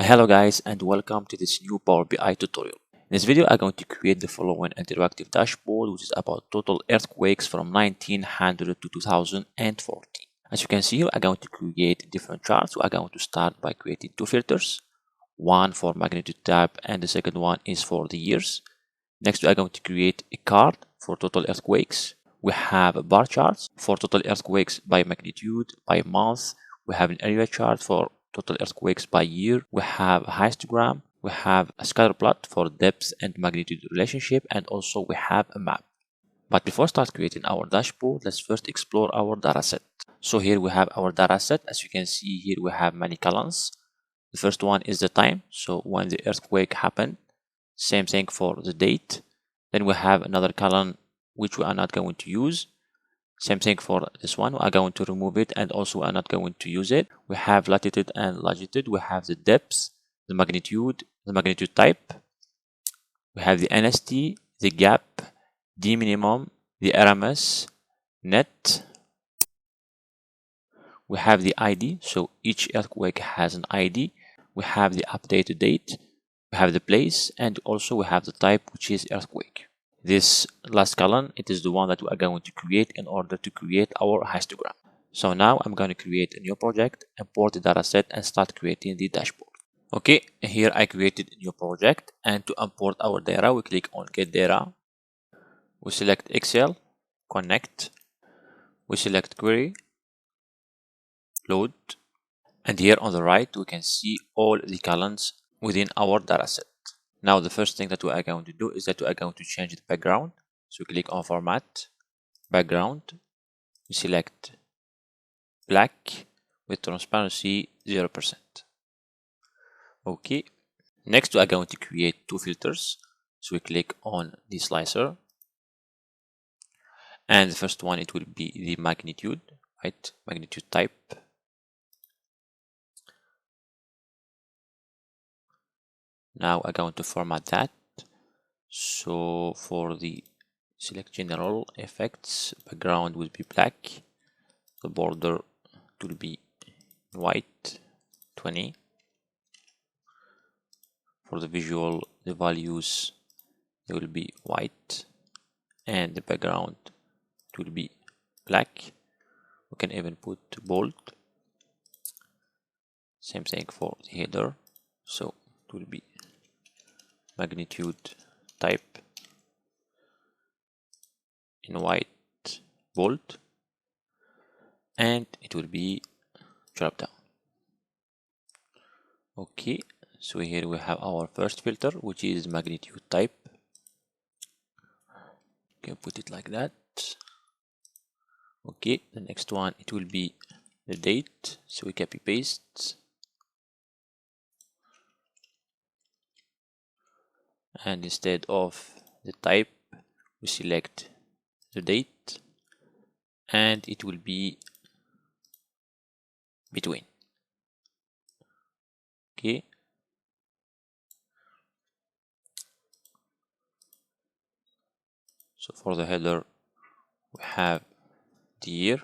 Hello guys, and welcome to this new Power BI tutorial. In this video I'm going to create the following interactive dashboard, which is about total earthquakes from 1900 to 2014. As you can see here, I'm going to create different charts. So I'm going to start by creating two filters, one for magnitude type and the second one is for the years. Next we are going to create a card for total earthquakes. We have bar charts for total earthquakes by magnitude, by month. We have an area chart for total earthquakes by year. We have a histogram. We have a scatter plot for depth and magnitude relationship, and also we have a map. But before start creating our dashboard, let's first explore our dataset. So here we have our dataset. As you can see here, we have many columns. The first one is the time, so when the earthquake happened. Same thing for the date. Then we have another column which we are not going to use. Same thing for this one. We are going to remove it, and also we are not going to use it. We have latitude and longitude. We have the depth, the magnitude type. We have the NST, the gap, the minimum, the RMS, net. We have the ID, so each earthquake has an ID. We have the updated date. We have the place, and also we have the type, which is earthquake. This last column, it is the one that we are going to create in order to create our histogram. So now I'm going to create a new project, import the dataset, and start creating the dashboard. Okay, here I created a new project, and to import our data, we click on Get Data. We select Excel, Connect. We select Query, Load, and here on the right, we can see all the columns within our dataset. Now the first thing that we are going to do is that we are going to change the background. So we click on Format, Background. We select Black with transparency 0%. Okay. Next we are going to create two filters. So we click on the slicer. And the first one, it will be the magnitude, right? Magnitude type. Now I'm going to format that. So for the select general effects, background will be black. The border will be white, 20. For the visual, the values, they will be white. And the background will be black. We can even put bold. Same thing for the header. So it will be magnitude type in white, bold, and it will be drop down. Okay, so here we have our first filter, which is magnitude type. You can put it like that. Okay, the next one, it will be the date, so we copy paste. And instead of the type, we select the date, and it will be between. Okay. So for the header, we have the year,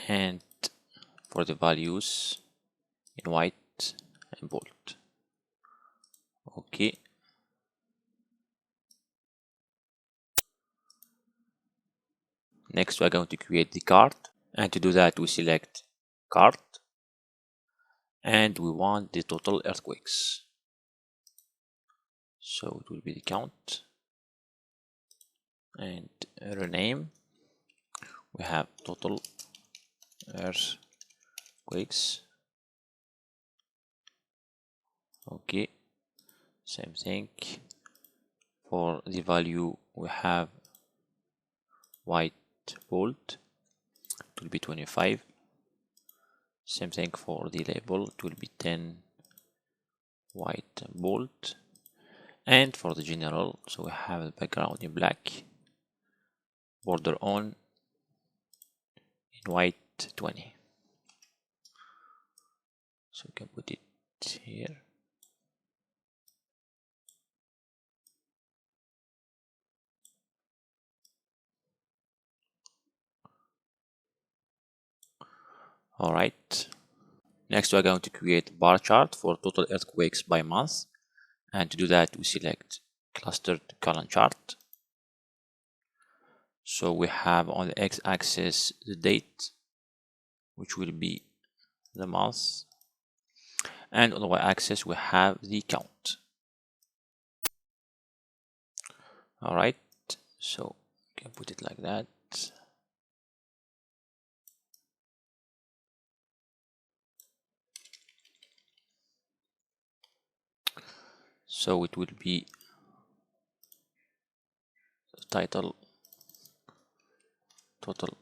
and for the values in white and bold. Okay. Next we are going to create the card, and to do that we select card, and we want the total earthquakes. So it will be the count, and rename. We have total earthquakes. Okay, same thing. For the value, we have white bold, it will be 25. Same thing for the label, it will be 10 white bold. And for the general, so we have the background in black, border on in white 20. So we can put it here. All right. Next, we're going to create a bar chart for total earthquakes by month. And to do that, we select clustered column chart. So we have on the x-axis the date, which will be the month. And on the y-axis, we have the count. All right, so you can put it like that. So it will be the title, total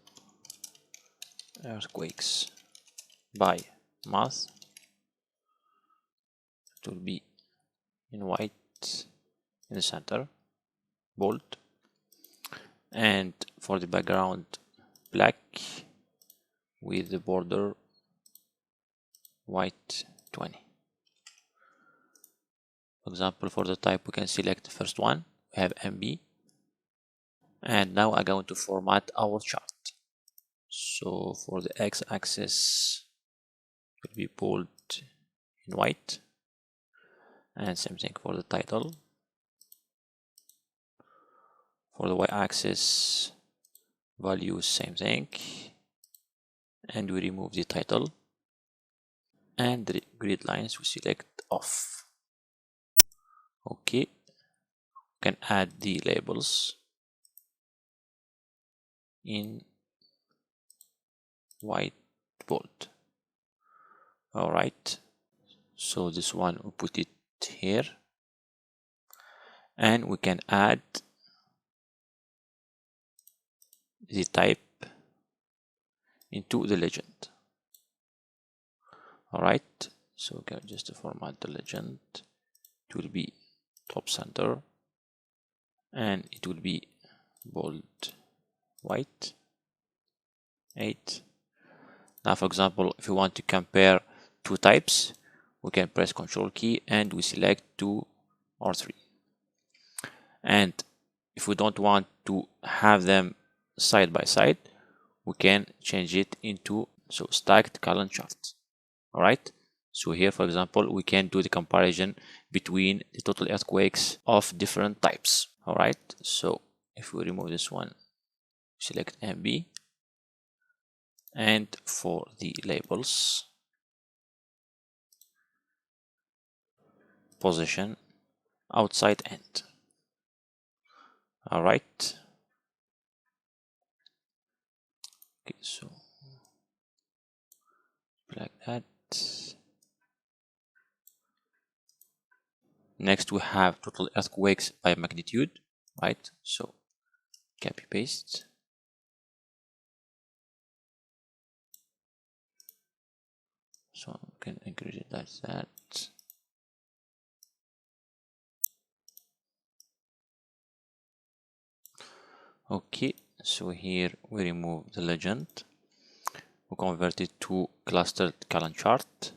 earthquakes by month. It will be in white in the center, bold, and for the background black with the border white 20. For example, for the type, we can select the first one. We have MB, and now I'm going to format our chart. So for the x-axis, it will be bold in white, and same thing for the title. For the y-axis, values, same thing, and we remove the title, and the grid lines we select off. Okay, we can add the labels in white bold. All right, so this one we put it here, and we can add the type into the legend. All right, so we can just format the legend. It will be top center, and it will be bold white 8. Now, for example, if we want to compare two types, we can press Ctrl key and we select 2 or 3. And if we don't want to have them side by side, we can change it into stacked column chart. All right, so here, for example, we can do the comparison between the total earthquakes of different types. All right, so if we remove this one, select MB, and for the labels, position outside end. All right, okay, so like that. Next, we have total earthquakes by magnitude, right? So copy paste. So we can increase it like that. Okay, so here we remove the legend. We convert it to clustered column chart,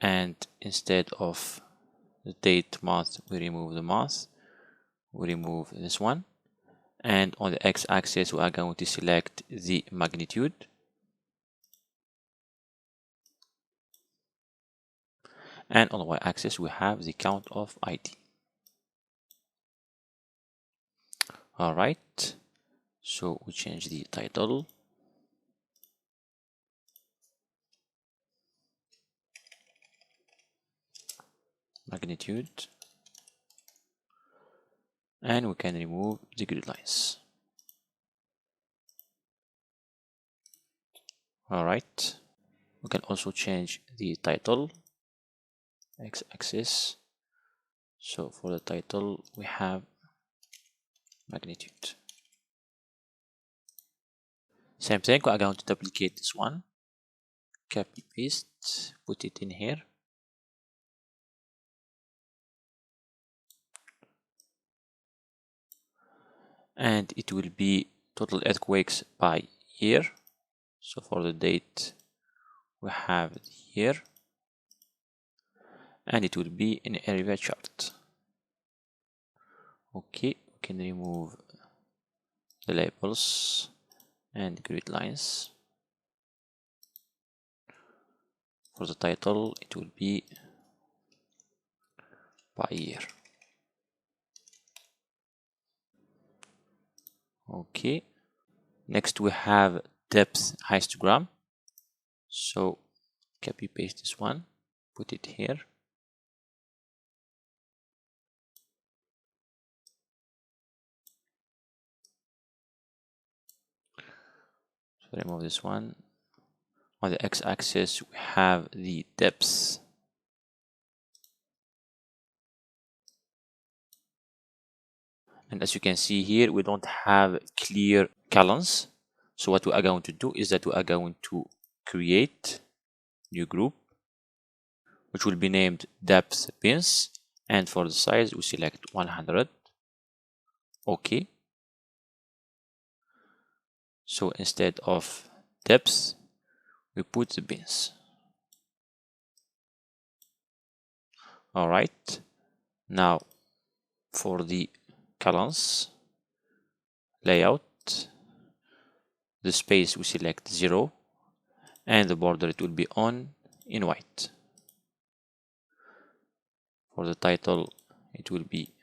and instead of the date month, we remove the month. We remove this one, and on the x-axis we are going to select the magnitude, and on the y-axis we have the count of ID. All right, so we change the title, magnitude, and we can remove the grid lines. All right, we can also change the title, x-axis. So for the title we have magnitude. Same thing, we are going to duplicate this one, copy paste, put it in here, and it will be total earthquakes by year. So for the date we have the year, and it will be in area chart. Okay, we can remove the labels and grid lines. For the title, it will be by year. Okay. Next we have depth histogram. So copy paste this one, put it here. So remove this one. On the x-axis we have the depths. And as you can see here, we don't have clear columns. So what we are going to do is that we are going to create new group, which will be named depth bins. And for the size, we select 100. Okay. So instead of depth, we put the bins. All right. Now for the columns layout, the space we select 0, and the border it will be on in white. For the title, it will be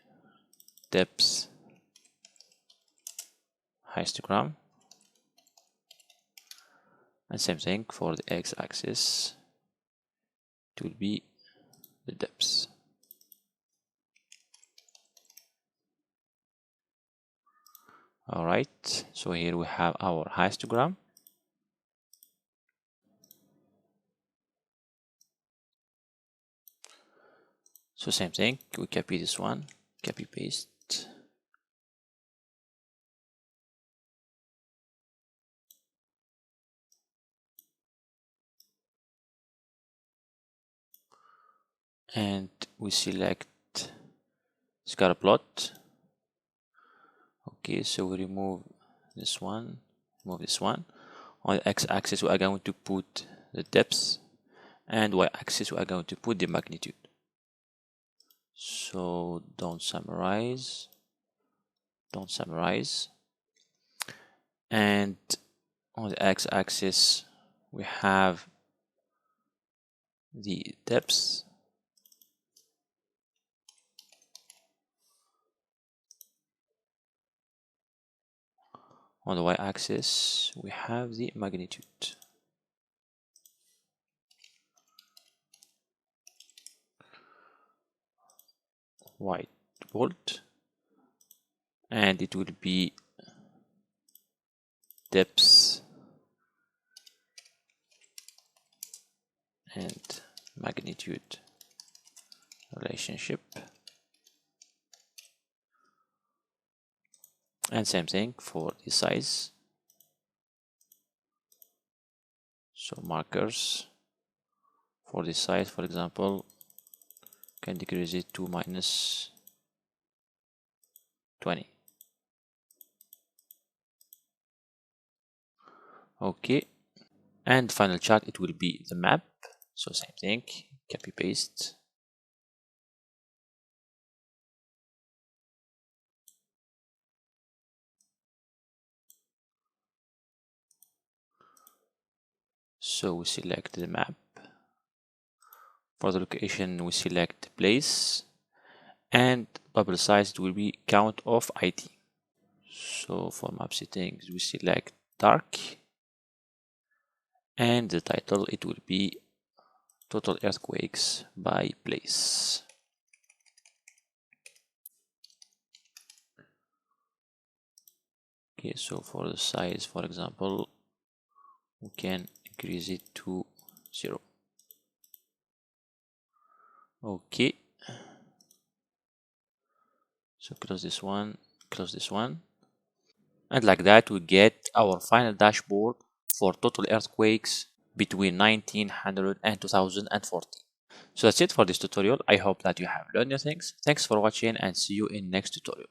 depth histogram, and same thing for the x-axis, it will be the depth. All right, so here we have our histogram. So same thing, we copy this one, copy paste. And we select scatter plot. Okay, so we remove this one, remove this one. On the x-axis we are going to put the depth, and y-axis we are going to put the magnitude. So don't summarize, and on the x-axis we have the depth, on the y-axis we have the magnitude. White bold, and it will be depth and magnitude relationship, and same thing for the size. So markers for the size, for example, can decrease it to -20. Okay, and final chart it will be the map. So same thing, copy paste. So we select the map. For the location we select place, and bubble size it will be count of IT. So for map settings we select dark, and the title it will be total earthquakes by place. Okay, so for the size, for example, we can increase it to 0. Okay, so close this one, and like that we get our final dashboard for total earthquakes between 1900 and 2014. So that's it for this tutorial. I hope that you have learned new things. Thanks for watching, and see you in next tutorial.